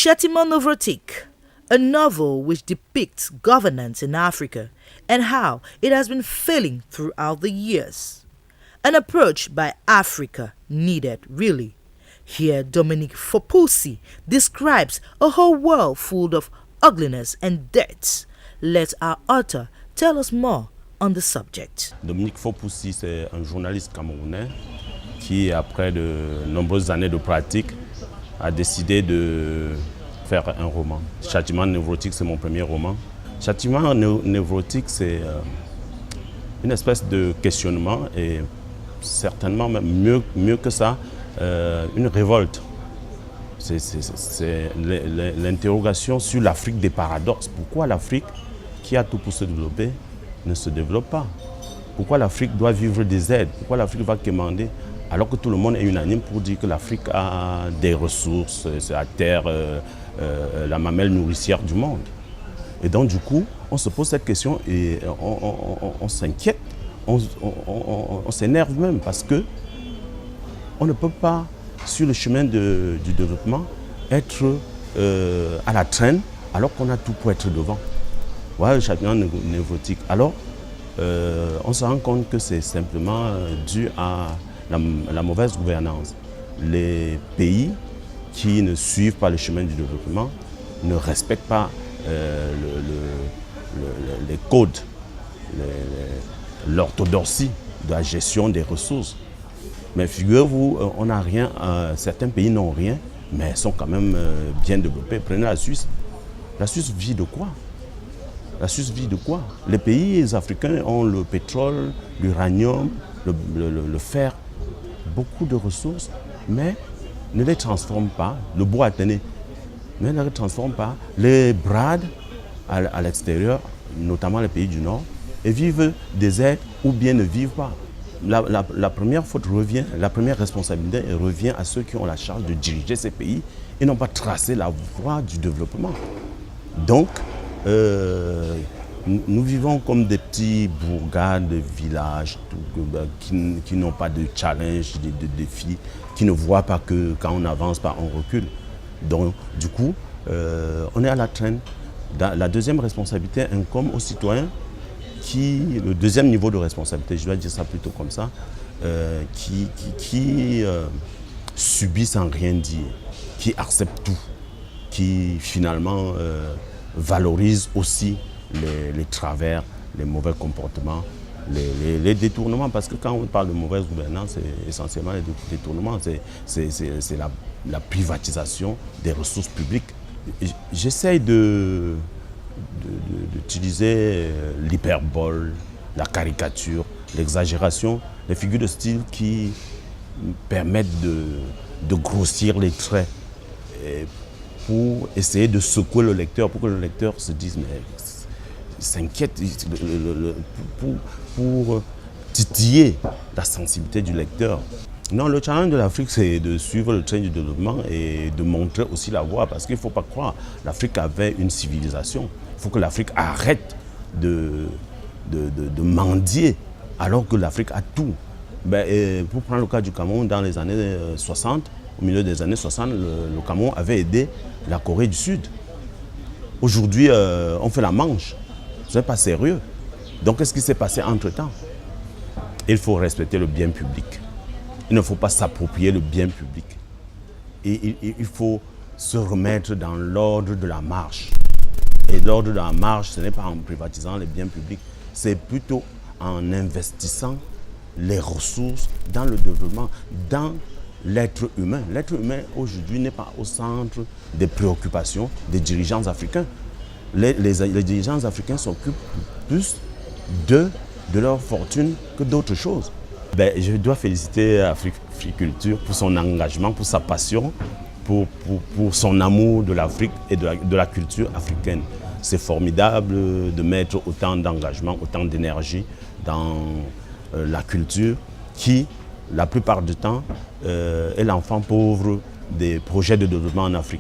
Châtiment Nouveautique, a novel which depicts governance in Africa and how it has been failing throughout the years. An approach by Africa needed, really. Here, Dominique Fopoussi describes a whole world full of ugliness and deaths. Let our author tell us more on the subject. Dominique Fopoussi, c'est un journaliste camerounais qui, après de nombreuses années de pratique, a décidé de faire un roman. Châtiment Névrotique, c'est mon premier roman. Châtiment Névrotique, c'est une espèce de questionnement et certainement même mieux que ça, une révolte. C'est l'interrogation sur l'Afrique des paradoxes. Pourquoi l'Afrique, qui a tout pour se développer, ne se développe pas? Pourquoi l'Afrique doit vivre des aides? Pourquoi l'Afrique va quémander alors que tout le monde est unanime pour dire que l'Afrique a des ressources, c'est la terre, la mamelle nourricière du monde? Et donc du coup, on se pose cette question et on s'inquiète, on s'énerve même parce que on ne peut pas, sur le chemin du développement, être à la traîne alors qu'on a tout pour être devant. Voilà le châtiment névrotique. Alors, on se rend compte que c'est simplement dû à la mauvaise gouvernance. Les pays qui ne suivent pas le chemin du développement ne respectent pas les codes, l'orthodoxie de la gestion des ressources. Mais figurez-vous, on n'a rien, certains pays n'ont rien, mais sont quand même bien développés. Prenez la Suisse. La Suisse vit de quoi? La Suisse vit de quoi? Les pays africains ont le pétrole, l'uranium, le fer, beaucoup de ressources, mais ne les transforment pas. Le bois athéné, mais ne les transforment pas. Les bradent à l'extérieur, notamment les pays du Nord, et vivent des aides ou bien ne vivent pas. La première faute revient, la première responsabilité revient à ceux qui ont la charge de diriger ces pays et n'ont pas tracé la voie du développement. Donc, nous vivons comme des petits bourgades de villages qui n'ont pas de challenge, de défis, qui ne voient pas que quand on avance pas, on recule. Donc, du coup, on est à la traîne. La deuxième responsabilité incombe aux citoyens, le deuxième niveau de responsabilité, je dois dire ça plutôt comme ça, qui subit sans rien dire, qui accepte tout, qui finalement valorise aussi les travers, les mauvais comportements, les détournements, parce que quand on parle de mauvaise gouvernance, c'est essentiellement les détournements, c'est la privatisation des ressources publiques. J'essaye d'utiliser l'hyperbole, la caricature, l'exagération, les figures de style qui permettent de grossir les traits pour essayer de secouer le lecteur, pour que le lecteur se dise mais s'inquiète pour titiller la sensibilité du lecteur. Non, le challenge de l'Afrique, c'est de suivre le train du développement et de montrer aussi la voie, parce qu'il ne faut pas croire, l'Afrique avait une civilisation. Il faut que l'Afrique arrête de mendier, alors que l'Afrique a tout. Pour prendre le cas du Cameroun, dans les années 60, au milieu des années 60, le Cameroun avait aidé la Corée du Sud. Aujourd'hui, on fait la manche. Ce n'est pas sérieux. Donc, qu'est-ce qui s'est passé entre-temps? Il faut respecter le bien public. Il ne faut pas s'approprier le bien public. Et il faut se remettre dans l'ordre de la marche. Et l'ordre de la marche, ce n'est pas en privatisant les biens publics, c'est plutôt en investissant les ressources dans le développement, dans l'être humain. L'être humain, aujourd'hui, n'est pas au centre des préoccupations des dirigeants africains. Les dirigeants africains s'occupent plus de leur fortune que d'autres choses. Je dois féliciter Africulture pour son engagement, pour sa passion, pour son amour de l'Afrique et de la culture africaine. C'est formidable de mettre autant d'engagement, autant d'énergie dans la culture qui, la plupart du temps, est l'enfant pauvre des projets de développement en Afrique.